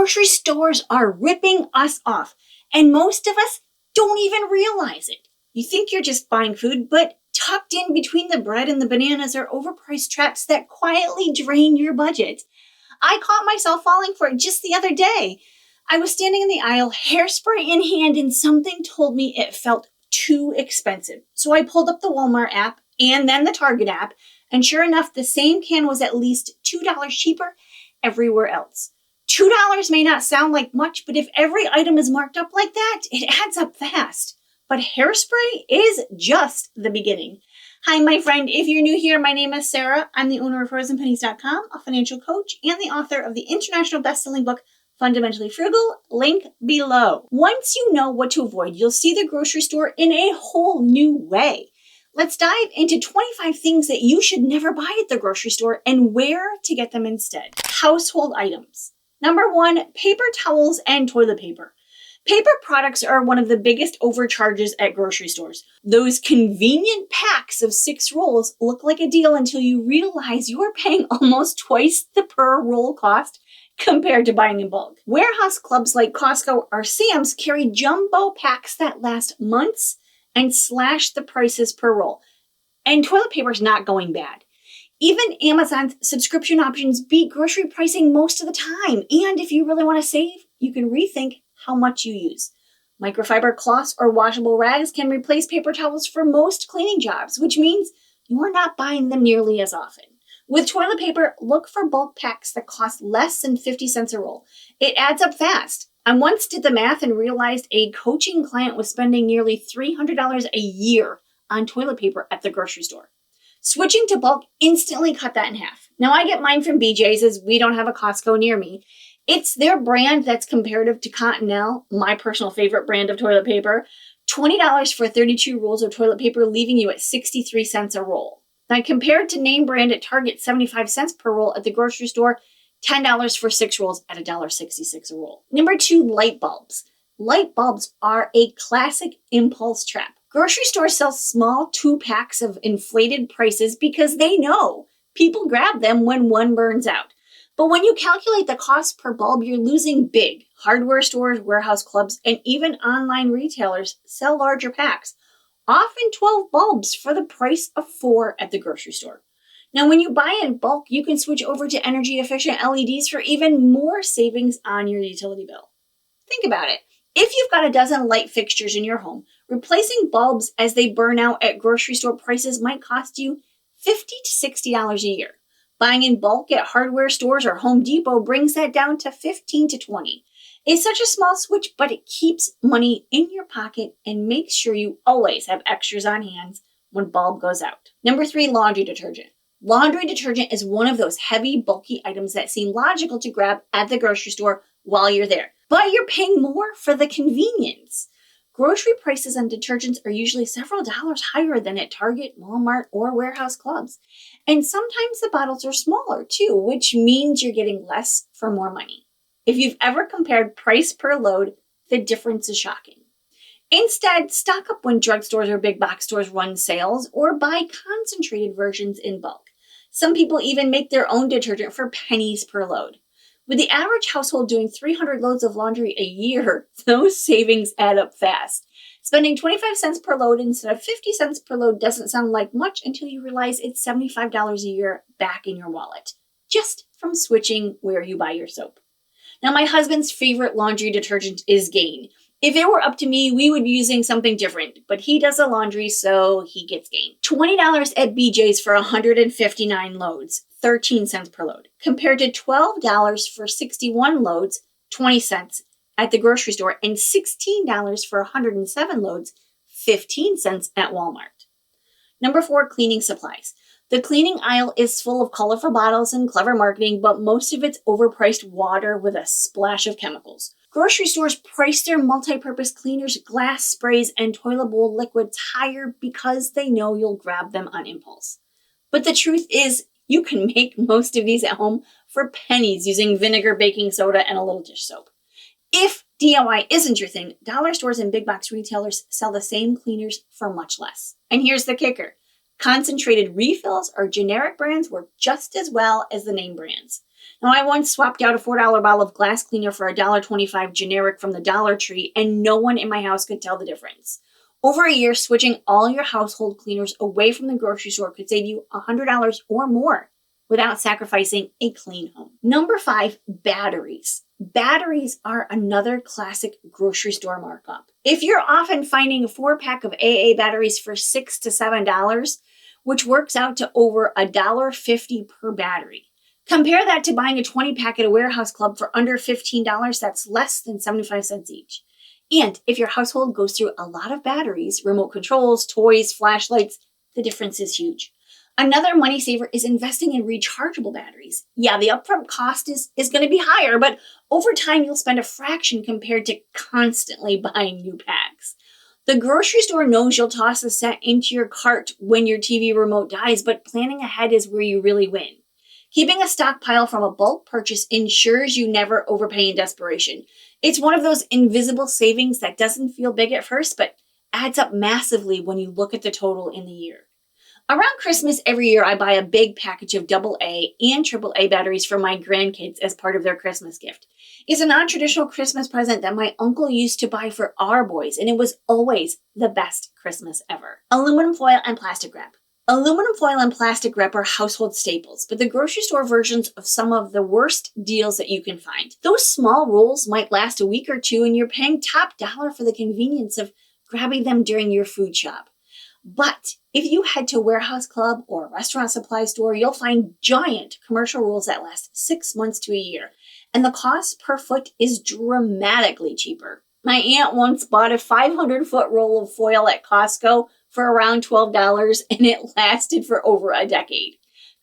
Grocery stores are ripping us off, and most of us don't even realize it. You think you're just buying food, but tucked in between the bread and the bananas are overpriced traps that quietly drain your budget. I caught myself falling for it just the other day. I was standing in the aisle, hairspray in hand, and something told me it felt too expensive. So I pulled up the Walmart app and then the Target app, and sure enough, the same can was at least $2 cheaper everywhere else. $2 may not sound like much, but if every item is marked up like that, it adds up fast. But hairspray is just the beginning. Hi, my friend. If you're new here, my name is Sarah. I'm the owner of FrozenPennies.com, a financial coach, and the author of the international best-selling book, Fundamentally Frugal, link below. Once you know what to avoid, you'll see the grocery store in a whole new way. Let's dive into 25 things that you should never buy at the grocery store and where to get them instead. Household items. Number 1, paper towels and toilet paper. Paper products are one of the biggest overcharges at grocery stores. Those convenient packs of 6 rolls look like a deal until you realize you're paying almost twice the per roll cost compared to buying in bulk. Warehouse clubs like Costco or Sam's carry jumbo packs that last months and slash the prices per roll. And toilet paper is not going bad. Even Amazon's subscription options beat grocery pricing most of the time. And if you really want to save, you can rethink how much you use. Microfiber cloths or washable rags can replace paper towels for most cleaning jobs, which means you are not buying them nearly as often. With toilet paper, look for bulk packs that cost less than 50 cents a roll. It adds up fast. I once did the math and realized a coaching client was spending nearly $300 a year on toilet paper at the grocery store. Switching to bulk instantly cut that in half. Now I get mine from BJ's as we don't have a Costco near me. It's their brand that's comparative to Continental, my personal favorite brand of toilet paper. $20 for 32 rolls of toilet paper, leaving you at 63 cents a roll. Now compared to name brand at Target, 75 cents per roll at the grocery store, $10 for 6 rolls at $1.66 a roll. Number 2, light bulbs. Light bulbs are a classic impulse trap. Grocery stores sell small 2-packs of inflated prices because they know people grab them when one burns out. But when you calculate the cost per bulb, you're losing big. Hardware stores, warehouse clubs, and even online retailers sell larger packs, often 12 bulbs for the price of 4 at the grocery store. Now, when you buy in bulk, you can switch over to energy-efficient LEDs for even more savings on your utility bill. Think about it. If you've got a dozen light fixtures in your home, replacing bulbs as they burn out at grocery store prices might cost you $50 to $60 a year. Buying in bulk at hardware stores or Home Depot brings that down to $15 to $20. It's such a small switch, but it keeps money in your pocket and makes sure you always have extras on hand when bulb goes out. Number 3, laundry detergent. Laundry detergent is one of those heavy, bulky items that seem logical to grab at the grocery store while you're there. But you're paying more for the convenience. Grocery prices on detergents are usually several dollars higher than at Target, Walmart, or warehouse clubs. And sometimes the bottles are smaller too, which means you're getting less for more money. If you've ever compared price per load, the difference is shocking. Instead, stock up when drugstores or big box stores run sales or buy concentrated versions in bulk. Some people even make their own detergent for pennies per load. With the average household doing 300 loads of laundry a year, those savings add up fast. Spending 25 cents per load instead of 50 cents per load doesn't sound like much until you realize it's $75 a year back in your wallet, just from switching where you buy your soap. Now, my husband's favorite laundry detergent is Gain. If it were up to me, we would be using something different, but he does the laundry, so he gets Gain. $20 at BJ's for 159 loads, 13 cents per load, compared to $12 for 61 loads, 20 cents at the grocery store, and $16 for 107 loads, 15 cents at Walmart. Number 4, cleaning supplies. The cleaning aisle is full of colorful bottles and clever marketing, but most of it's overpriced water with a splash of chemicals. Grocery stores price their multi-purpose cleaners, glass sprays, and toilet bowl liquids higher because they know you'll grab them on impulse. But the truth is, you can make most of these at home for pennies using vinegar, baking soda, and a little dish soap. If DIY isn't your thing, dollar stores and big box retailers sell the same cleaners for much less. And here's the kicker. Concentrated refills or generic brands work just as well as the name brands. Now, I once swapped out a $4 bottle of glass cleaner for a $1.25 generic from the Dollar Tree, and no one in my house could tell the difference. Over a year, switching all your household cleaners away from the grocery store could save you $100 or more without sacrificing a clean home. Number 5, batteries. Batteries are another classic grocery store markup. If you're often finding a 4-pack of AA batteries for $6 to $7, which works out to over $1.50 per battery. Compare that to buying a 20-pack at a warehouse club for under $15, that's less than 75 cents each. And if your household goes through a lot of batteries, remote controls, toys, flashlights, the difference is huge. Another money saver is investing in rechargeable batteries. Yeah, the upfront cost is going to be higher, but over time you'll spend a fraction compared to constantly buying new packs. The grocery store knows you'll toss a set into your cart when your TV remote dies, but planning ahead is where you really win. Keeping a stockpile from a bulk purchase ensures you never overpay in desperation. It's one of those invisible savings that doesn't feel big at first, but adds up massively when you look at the total in the year. Around Christmas every year, I buy a big package of AA and AAA batteries for my grandkids as part of their Christmas gift. It's a non-traditional Christmas present that my uncle used to buy for our boys, and it was always the best Christmas ever. Aluminum foil and plastic wrap. Aluminum foil and plastic wrap are household staples, but the grocery store versions of some of the worst deals that you can find. Those small rolls might last a week or two, and you're paying top dollar for the convenience of grabbing them during your food shop. But if you head to a warehouse club or a restaurant supply store, you'll find giant commercial rolls that last 6 months to a year, and the cost per foot is dramatically cheaper. My aunt once bought a 500-foot roll of foil at Costco for around $12, and it lasted for over a decade.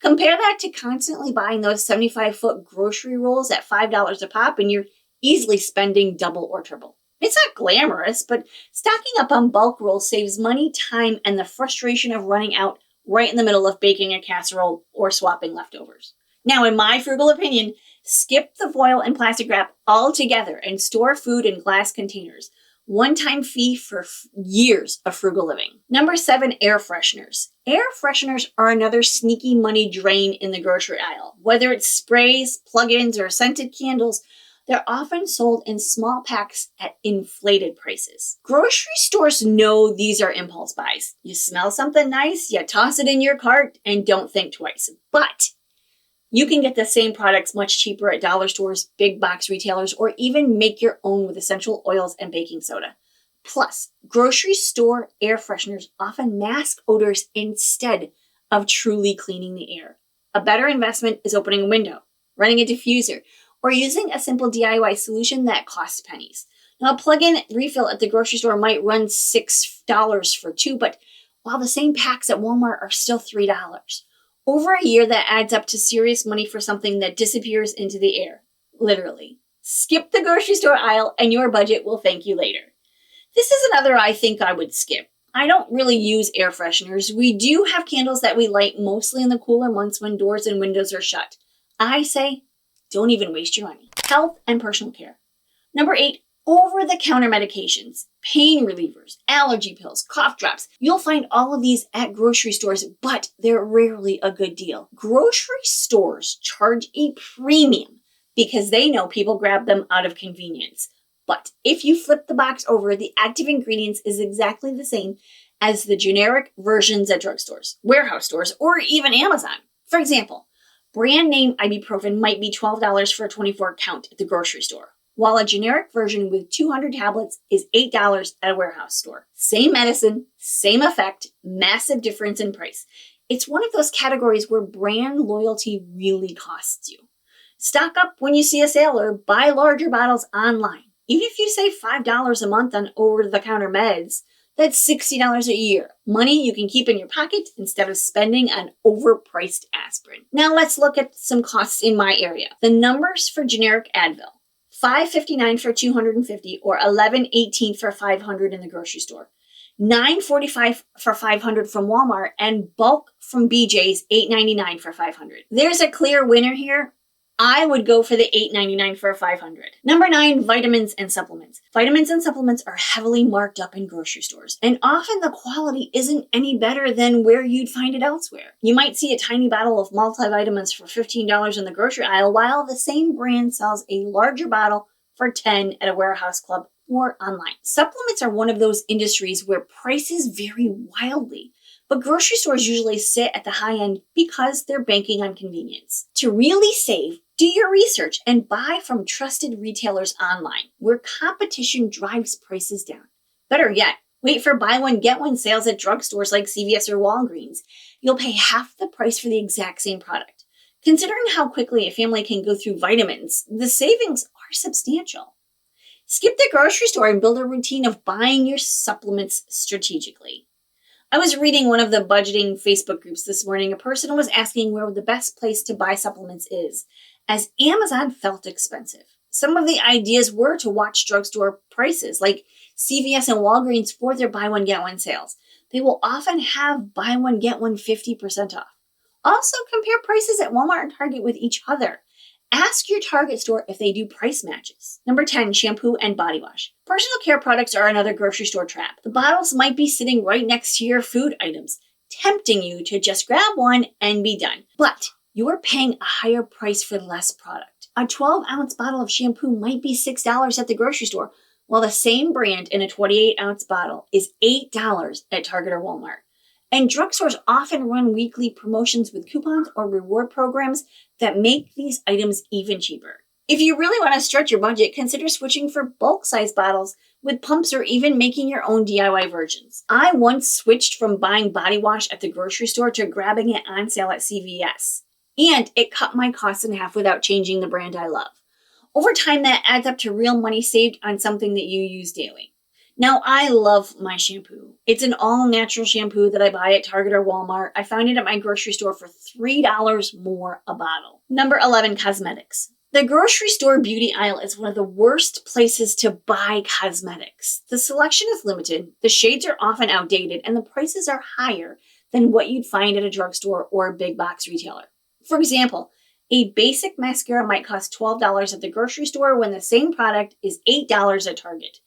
Compare that to constantly buying those 75-foot grocery rolls at $5 a pop, and you're easily spending double or triple. It's not glamorous, but stocking up on bulk rolls saves money, time, and the frustration of running out right in the middle of baking a casserole or swapping leftovers. Now, in my frugal opinion, skip the foil and plastic wrap altogether and store food in glass containers. One-time fee for years of frugal living. Number 7, air fresheners. Air fresheners are another sneaky money drain in the grocery aisle. Whether it's sprays, plug-ins, or scented candles, they're often sold in small packs at inflated prices. Grocery stores know these are impulse buys. You smell something nice, you toss it in your cart, and don't think twice. But you can get the same products much cheaper at dollar stores, big box retailers, or even make your own with essential oils and baking soda. Plus, grocery store air fresheners often mask odors instead of truly cleaning the air. A better investment is opening a window, running a diffuser, or using a simple DIY solution that costs pennies. Now, a plug-in refill at the grocery store might run $6 for 2, but while the same packs at Walmart are still $3. Over a year, that adds up to serious money for something that disappears into the air. Literally. Skip the grocery store aisle and your budget will thank you later. This is another I think I would skip. I don't really use air fresheners. We do have candles that we light mostly in the cooler months when doors and windows are shut. I say, don't even waste your money. Health and personal care. Number 8, over-the-counter medications, pain relievers, allergy pills, cough drops. You'll find all of these at grocery stores, but they're rarely a good deal. Grocery stores charge a premium because they know people grab them out of convenience. But if you flip the box over, the active ingredients is exactly the same as the generic versions at drugstores, warehouse stores, or even Amazon. For example, brand name ibuprofen might be $12 for a 24 count at the grocery store, while a generic version with 200 tablets is $8 at a warehouse store. Same medicine, same effect, massive difference in price. It's one of those categories where brand loyalty really costs you. Stock up when you see a sale or buy larger bottles online. Even if you save $5 a month on over-the-counter meds, that's $60 a year. Money you can keep in your pocket instead of spending on overpriced aspirin. Now let's look at some costs in my area. The numbers for generic Advil. $5.59 for 250 or $11.18 for 500 in the grocery store. $9.45 for 500 from Walmart and bulk from BJ's $8.99 for 500. There's a clear winner here. I would go for the $8.99 for a 500. Number 9, vitamins and supplements. Vitamins and supplements are heavily marked up in grocery stores, and often the quality isn't any better than where you'd find it elsewhere. You might see a tiny bottle of multivitamins for $15 in the grocery aisle, while the same brand sells a larger bottle for $10 at a warehouse club or online. Supplements are one of those industries where prices vary wildly, but grocery stores usually sit at the high end because they're banking on convenience. To really save, do your research and buy from trusted retailers online, where competition drives prices down. Better yet, wait for buy one, get one sales at drugstores like CVS or Walgreens. You'll pay half the price for the exact same product. Considering how quickly a family can go through vitamins, the savings are substantial. Skip the grocery store and build a routine of buying your supplements strategically. I was reading one of the budgeting Facebook groups this morning. A person was asking where the best place to buy supplements is, as Amazon felt expensive. Some of the ideas were to watch drugstore prices, like CVS and Walgreens for their buy one, get one sales. They will often have buy one, get one 50% off. Also, compare prices at Walmart and Target with each other. Ask your Target store if they do price matches. Number 10, shampoo and body wash. Personal care products are another grocery store trap. The bottles might be sitting right next to your food items, tempting you to just grab one and be done. But you are paying a higher price for less product. A 12-ounce bottle of shampoo might be $6 at the grocery store, while the same brand in a 28-ounce bottle is $8 at Target or Walmart. And drugstores often run weekly promotions with coupons or reward programs that make these items even cheaper. If you really want to stretch your budget, consider switching for bulk size bottles with pumps or even making your own DIY versions. I once switched from buying body wash at the grocery store to grabbing it on sale at CVS. And it cut my costs in half without changing the brand I love. Over time, that adds up to real money saved on something that you use daily. Now, I love my shampoo. It's an all-natural shampoo that I buy at Target or Walmart. I found it at my grocery store for $3 more a bottle. Number 11, cosmetics. The grocery store beauty aisle is one of the worst places to buy cosmetics. The selection is limited, the shades are often outdated, and the prices are higher than what you'd find at a drugstore or a big box retailer. For example, a basic mascara might cost $12 at the grocery store when the same product is $8 at Target.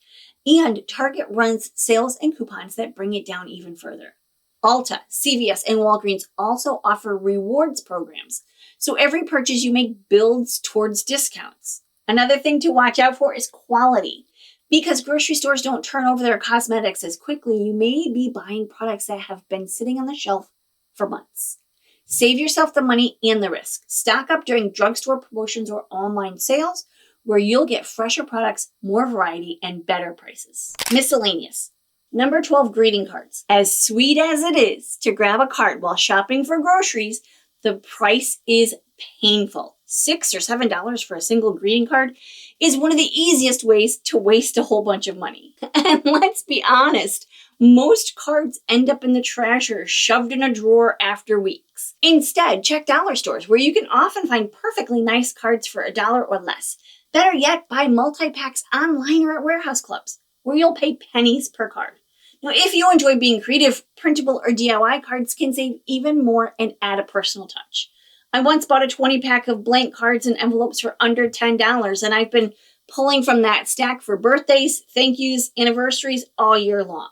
And Target runs sales and coupons that bring it down even further. Ulta, CVS, and Walgreens also offer rewards programs, so every purchase you make builds towards discounts. Another thing to watch out for is quality. Because grocery stores don't turn over their cosmetics as quickly, you may be buying products that have been sitting on the shelf for months. Save yourself the money and the risk. Stock up during drugstore promotions or online sales, where you'll get fresher products, more variety, and better prices. Miscellaneous. Number 12, greeting cards. As sweet as it is to grab a card while shopping for groceries, the price is painful. $6 or $7 for a single greeting card is one of the easiest ways to waste a whole bunch of money. And let's be honest, most cards end up in the trash or shoved in a drawer after weeks. Instead, check dollar stores, where you can often find perfectly nice cards for $1 or less. Better yet, buy multi-packs online or at warehouse clubs, where you'll pay pennies per card. Now, if you enjoy being creative, printable or DIY cards can save even more and add a personal touch. I once bought a 20-pack of blank cards and envelopes for under $10, and I've been pulling from that stack for birthdays, thank yous, anniversaries all year long.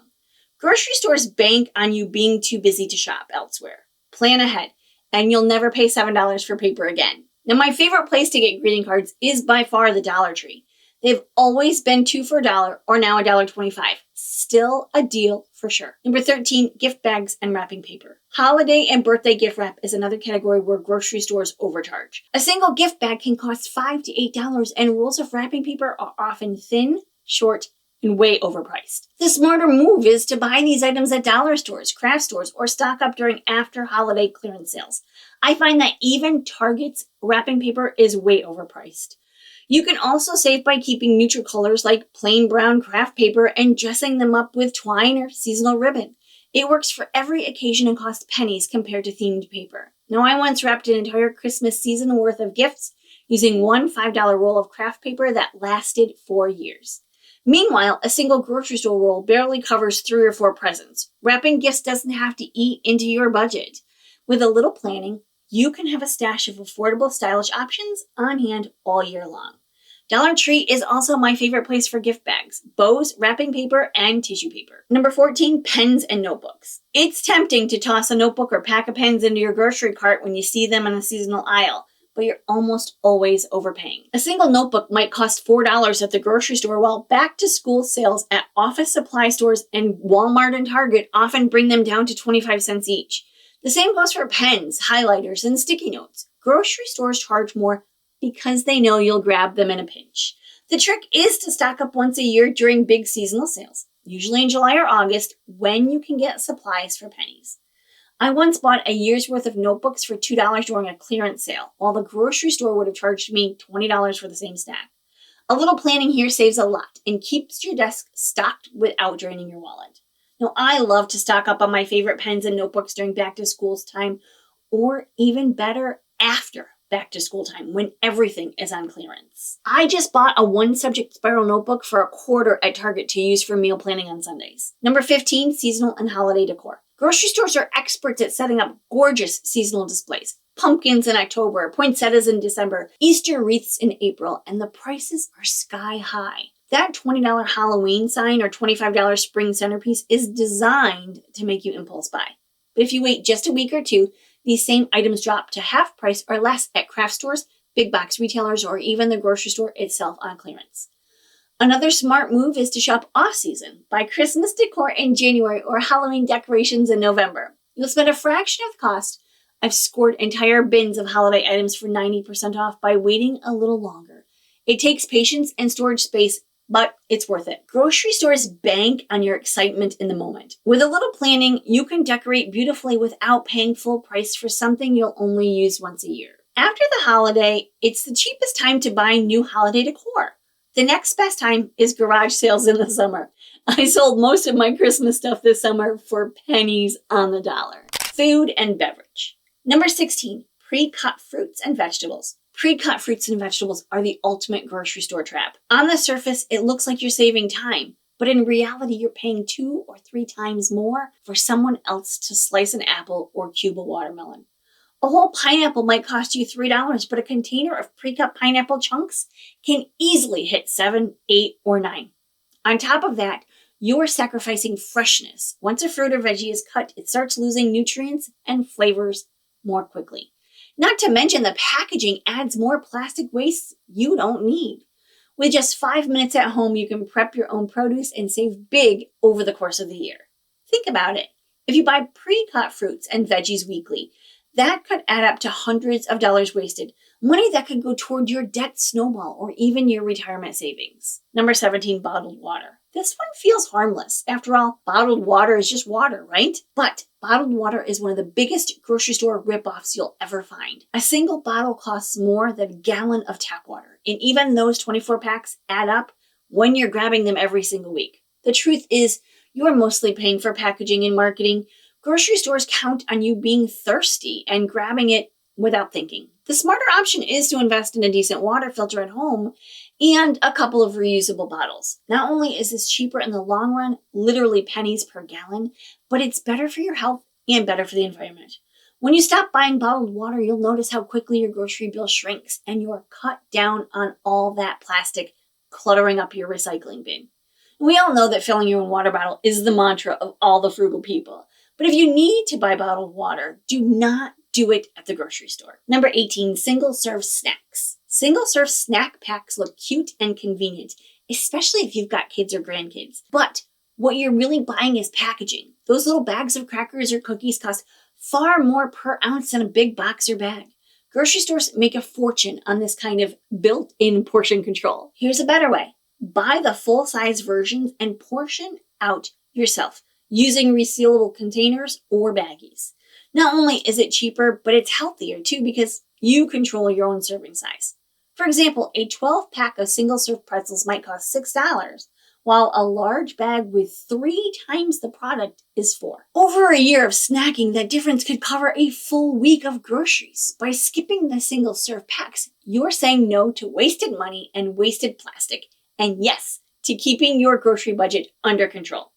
Grocery stores bank on you being too busy to shop elsewhere. Plan ahead, and you'll never pay $7 for paper again. Now, my favorite place to get greeting cards is by far the Dollar Tree. They've always been 2 for $1 or now $1.25. Still a deal for sure. Number 13, gift bags and wrapping paper. Holiday and birthday gift wrap is another category where grocery stores overcharge. A single gift bag can cost $5 to $8, and rolls of wrapping paper are often thin, short, and way overpriced. The smarter move is to buy these items at dollar stores, craft stores, or stock up during after-holiday clearance sales. I find that even Target's wrapping paper is way overpriced. You can also save by keeping neutral colors like plain brown craft paper and dressing them up with twine or seasonal ribbon. It works for every occasion and costs pennies compared to themed paper. Now, I once wrapped an entire Christmas season worth of gifts using one $5 roll of craft paper that lasted 4 years. Meanwhile, a single grocery store roll barely covers 3 or 4 presents. Wrapping gifts doesn't have to eat into your budget. With a little planning, you can have a stash of affordable, stylish options on hand all year long. Dollar Tree is also my favorite place for gift bags, bows, wrapping paper, and tissue paper. Number 14, pens and notebooks. It's tempting to toss a notebook or pack of pens into your grocery cart when you see them in a seasonal aisle, but you're almost always overpaying. A single notebook might cost $4 at the grocery store, while back-to-school sales at office supply stores and Walmart and Target often bring them down to 25 cents each. The same goes for pens, highlighters, and sticky notes. Grocery stores charge more because they know you'll grab them in a pinch. The trick is to stock up once a year during big seasonal sales, usually in July or August, when you can get supplies for pennies. I once bought a year's worth of notebooks for $2 during a clearance sale, while the grocery store would have charged me $20 for the same stack. A little planning here saves a lot and keeps your desk stocked without draining your wallet. Now, I love to stock up on my favorite pens and notebooks during back to school time, or even better, after back to school time when everything is on clearance. I just bought a one subject spiral notebook for $1 at Target to use for meal planning on Sundays. Number 15, seasonal and holiday decor. Grocery stores are experts at setting up gorgeous seasonal displays. Pumpkins in October, poinsettias in December, Easter wreaths in April, and the prices are sky high. That $20 Halloween sign or $25 spring centerpiece is designed to make you impulse buy. But if you wait just a week or two, these same items drop to half price or less at craft stores, big box retailers, or even the grocery store itself on clearance. Another smart move is to shop off-season. Buy Christmas decor in January or Halloween decorations in November. You'll spend a fraction of the cost. I've scored entire bins of holiday items for 90% off by waiting a little longer. It takes patience and storage space, but it's worth it. Grocery stores bank on your excitement in the moment. With a little planning, you can decorate beautifully without paying full price for something you'll only use once a year. After the holiday, it's the cheapest time to buy new holiday decor. The next best time is garage sales in the summer. I sold most of my Christmas stuff this summer for pennies on the dollar. Food and beverage. Number 16, pre-cut fruits and vegetables. Pre-cut fruits and vegetables are the ultimate grocery store trap. On the surface, it looks like you're saving time, but in reality, you're paying 2 or 3 times more for someone else to slice an apple or cube a watermelon. A whole pineapple might cost you $3, but a container of pre-cut pineapple chunks can easily hit 7, 8, or 9. On top of that, you're sacrificing freshness. Once a fruit or veggie is cut, it starts losing nutrients and flavors more quickly. Not to mention the packaging adds more plastic waste you don't need. With just 5 minutes at home, you can prep your own produce and save big over the course of the year. Think about it. If you buy pre-cut fruits and veggies weekly, that could add up to hundreds of dollars wasted, money that could go toward your debt snowball or even your retirement savings. Number 17, bottled water. This one feels harmless. After all, bottled water is just water, right? But bottled water is one of the biggest grocery store ripoffs you'll ever find. A single bottle costs more than a gallon of tap water, and even those 24 packs add up when you're grabbing them every single week. The truth is, you're mostly paying for packaging and marketing. Grocery stores count on you being thirsty and grabbing it without thinking. The smarter option is to invest in a decent water filter at home and a couple of reusable bottles. Not only is this cheaper in the long run, literally pennies per gallon, but it's better for your health and better for the environment. When you stop buying bottled water, you'll notice how quickly your grocery bill shrinks and you're cut down on all that plastic cluttering up your recycling bin. We all know that filling your own water bottle is the mantra of all the frugal people. But if you need to buy bottled water, do not do it at the grocery store. Number 18, single-serve snacks. Single-serve snack packs look cute and convenient, especially if you've got kids or grandkids. But what you're really buying is packaging. Those little bags of crackers or cookies cost far more per ounce than a big box or bag. Grocery stores make a fortune on this kind of built-in portion control. Here's a better way. Buy the full-size versions and portion out yourself using resealable containers or baggies. Not only is it cheaper, but it's healthier too because you control your own serving size. For example, a 12-pack of single-serve pretzels might cost $6, while a large bag with 3 times the product is $4. Over a year of snacking, that difference could cover a full week of groceries. By skipping the single-serve packs, you're saying no to wasted money and wasted plastic, and yes, to keeping your grocery budget under control.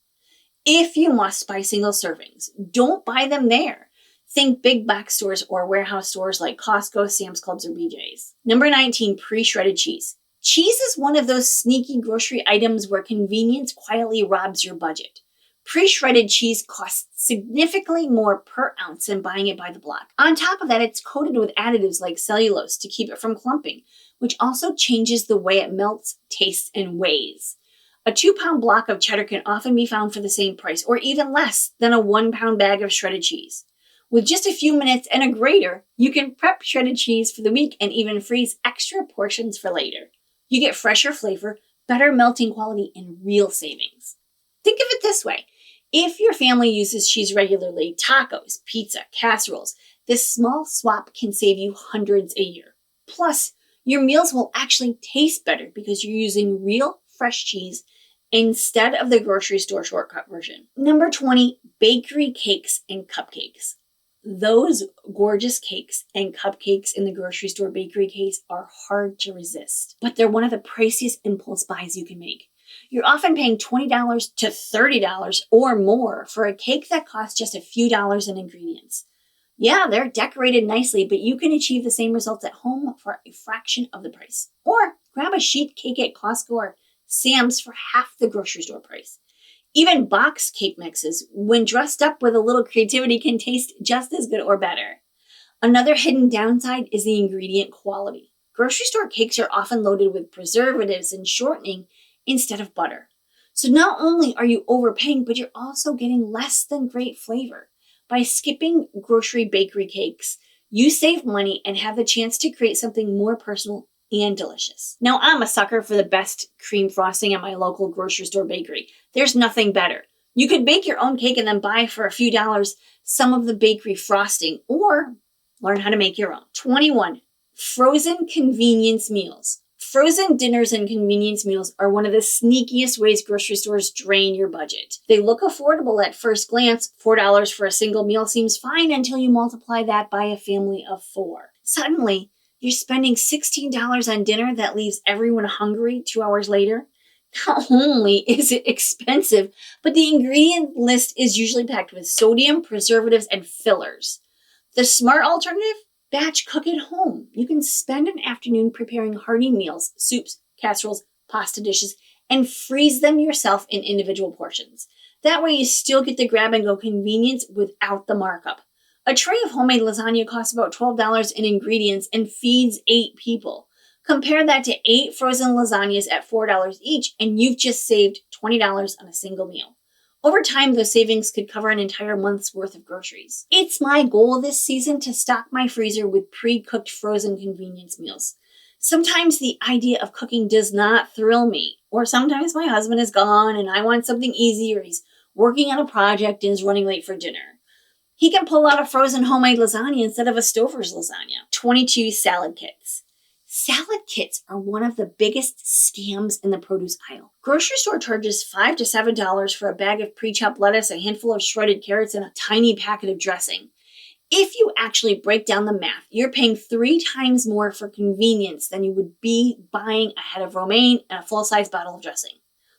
If you must buy single servings, don't buy them there. Think big box stores or warehouse stores like Costco, Sam's Clubs, or BJ's. Number 19, pre-shredded cheese. Cheese is one of those sneaky grocery items where convenience quietly robs your budget. Pre-shredded cheese costs significantly more per ounce than buying it by the block. On top of that, it's coated with additives like cellulose to keep it from clumping, which also changes the way it melts, tastes, and weighs. A 2-pound block of cheddar can often be found for the same price or even less than a 1-pound bag of shredded cheese. With just a few minutes and a grater, you can prep shredded cheese for the week and even freeze extra portions for later. You get fresher flavor, better melting quality, and real savings. Think of it this way. If your family uses cheese regularly, tacos, pizza, casseroles, this small swap can save you hundreds a year. Plus, your meals will actually taste better because you're using real, fresh cheese instead of the grocery store shortcut version. Number 20, bakery cakes and cupcakes. Those gorgeous cakes and cupcakes in the grocery store bakery case are hard to resist, but they're one of the priciest impulse buys you can make. You're often paying $20 to $30 or more for a cake that costs just a few dollars in ingredients. Yeah, they're decorated nicely, but you can achieve the same results at home for a fraction of the price. Or grab a sheet cake at Costco or Sam's for half the grocery store price. Even box cake mixes, when dressed up with a little creativity, can taste just as good or better. Another hidden downside is the ingredient quality. Grocery store cakes are often loaded with preservatives and shortening instead of butter. So not only are you overpaying, but you're also getting less than great flavor. By skipping grocery bakery cakes, you save money and have the chance to create something more personal and delicious. Now, I'm a sucker for the best cream frosting at my local grocery store bakery. There's nothing better. You could bake your own cake and then buy for a few dollars some of the bakery frosting or learn how to make your own. 21, frozen convenience meals. Frozen dinners and convenience meals are one of the sneakiest ways grocery stores drain your budget. They look affordable at first glance. $4 for a single meal seems fine until you multiply that by a family of 4. Suddenly, you're spending $16 on dinner that leaves everyone hungry 2 hours later. Not only is it expensive, but the ingredient list is usually packed with sodium, preservatives, and fillers. The smart alternative? Batch cook at home. You can spend an afternoon preparing hearty meals, soups, casseroles, pasta dishes, and freeze them yourself in individual portions. That way you still get the grab-and-go convenience without the markup. A tray of homemade lasagna costs about $12 in ingredients and feeds 8 people. Compare that to 8 frozen lasagnas at $4 each, and you've just saved $20 on a single meal. Over time, those savings could cover an entire month's worth of groceries. It's my goal this season to stock my freezer with pre-cooked frozen convenience meals. Sometimes the idea of cooking does not thrill me, or sometimes my husband is gone and I want something easy, or he's working on a project and is running late for dinner. He can pull out a frozen homemade lasagna instead of a Stouffer's lasagna. 22, salad kits. Salad kits are one of the biggest scams in the produce aisle. Grocery store charges $5 to $7 for a bag of pre-chopped lettuce, a handful of shredded carrots, and a tiny packet of dressing. If you actually break down the math, you're paying 3 times more for convenience than you would be buying a head of romaine and a full-size bottle of dressing.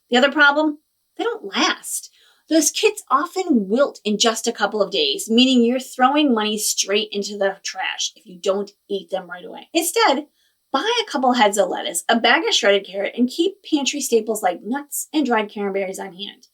The other problem? They don't last. Those kits often wilt in just a couple of days, meaning you're throwing money straight into the trash if you don't eat them right away. Instead, buy a couple heads of lettuce, a bag of shredded carrot, and keep pantry staples like nuts and dried cranberries on hand.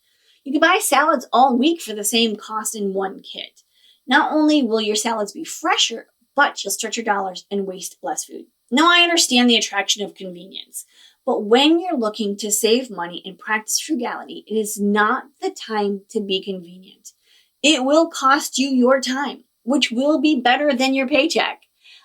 You can buy salads all week for the same cost in one kit. Not only will your salads be fresher, but you'll stretch your dollars and waste less food. Now, I understand the attraction of convenience, but when you're looking to save money and practice frugality, it is not the time to be convenient. It will cost you your time, which will be better than your paycheck.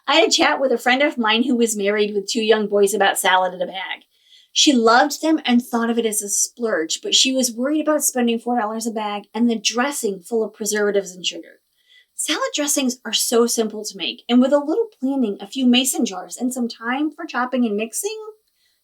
I had a chat with a friend of mine who was married with 2 young boys about salad in a bag. She loved them and thought of it as a splurge, but she was worried about spending $4 a bag and the dressing full of preservatives and sugar. Salad dressings are so simple to make, and with a little planning, a few mason jars, and some time for chopping and mixing,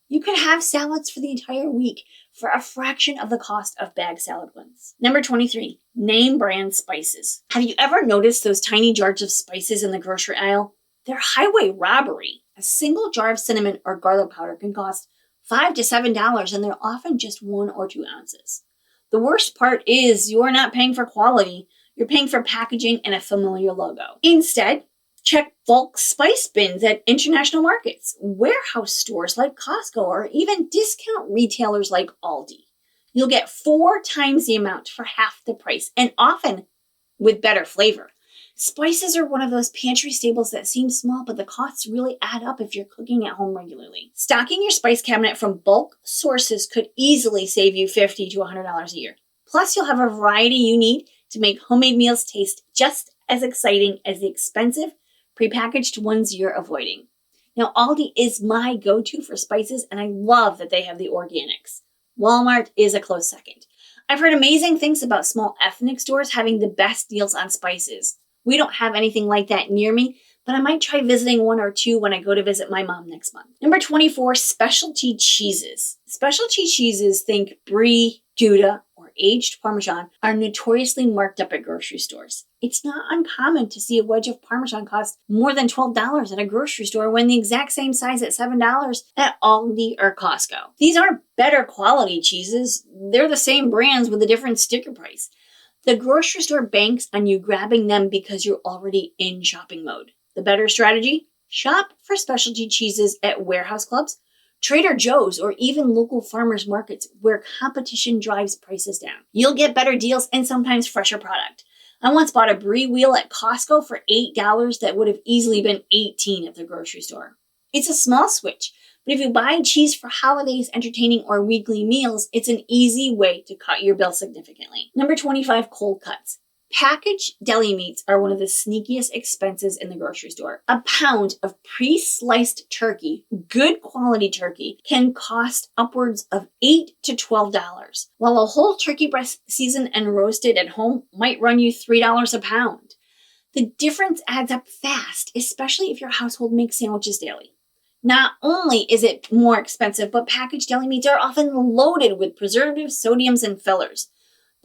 you could have salads for the entire week for a fraction of the cost of bag salad ones. Number 23, name brand spices. Have you ever noticed those tiny jars of spices in the grocery aisle? They're highway robbery. A single jar of cinnamon or garlic powder can cost $5 to $7, and they're often just 1 or 2 ounces. The worst part is you're not paying for quality. You're you're paying for packaging and a familiar logo. Instead, check bulk spice bins at international markets, warehouse stores like Costco, or even discount retailers like Aldi. You'll get 4 times the amount for half the price, and often with better flavor. Spices are one of those pantry staples that seem small, but the costs really add up if you're cooking at home regularly. Stocking your spice cabinet from bulk sources could easily save you $50 to $100 a year. Plus, you'll have a variety you need to make homemade meals taste just as exciting as the expensive, prepackaged ones you're avoiding. Now, Aldi is my go-to for spices, and I love that they have the organics. Walmart is a close second. I've heard amazing things about small ethnic stores having the best deals on spices. We don't have anything like that near me, but I might try visiting 1 or 2 when I go to visit my mom next month. Number 24, specialty cheeses. Specialty cheeses, think Brie, Gouda, or aged Parmesan, are notoriously marked up at grocery stores. It's not uncommon to see a wedge of Parmesan cost more than $12 at a grocery store when the exact same size at $7 at Aldi or Costco. These aren't better quality cheeses. They're the same brands with a different sticker price. The grocery store banks on you grabbing them because you're already in shopping mode. The better strategy? Shop for specialty cheeses at warehouse clubs, Trader Joe's, or even local farmers markets where competition drives prices down. You'll get better deals and sometimes fresher product. I once bought a brie wheel at Costco for $8 that would have easily been $18 at the grocery store. It's a small switch, but if you buy cheese for holidays, entertaining, or weekly meals, it's an easy way to cut your bill significantly. Number 25, cold cuts. Packaged deli meats are one of the sneakiest expenses in the grocery store. A pound of pre-sliced turkey, good quality turkey, can cost upwards of $8 to $12, while a whole turkey breast seasoned and roasted at home might run you $3 a pound. The difference adds up fast, especially if your household makes sandwiches daily. Not only is it more expensive, but packaged deli meats are often loaded with preservatives, sodiums, and fillers.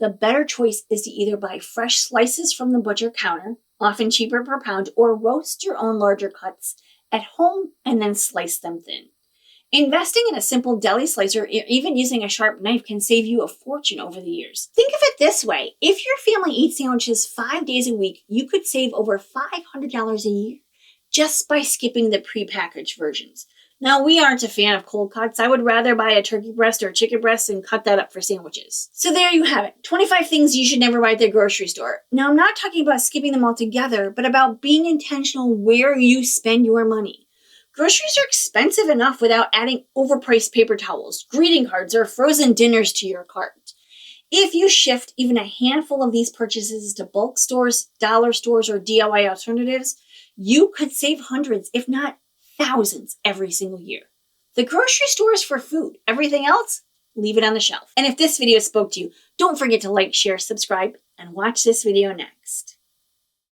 The better choice is to either buy fresh slices from the butcher counter, often cheaper per pound, or roast your own larger cuts at home and then slice them thin. Investing in a simple deli slicer, or even using a sharp knife, can save you a fortune over the years. Think of it this way. If your family eats sandwiches 5 days a week, you could save over $500 a year just by skipping the prepackaged versions. Now, we aren't a fan of cold cuts. I would rather buy a turkey breast or chicken breast and cut that up for sandwiches. So there you have it. 25 things you should never buy at the grocery store. Now, I'm not talking about skipping them altogether, but about being intentional where you spend your money. Groceries are expensive enough without adding overpriced paper towels, greeting cards, or frozen dinners to your cart. If you shift even a handful of these purchases to bulk stores, dollar stores, or DIY alternatives, you could save hundreds, if not thousands, every single year. The grocery store is for food. Everything else, leave it on the shelf. And if this video spoke to you, don't forget to like, share, subscribe, and watch this video next.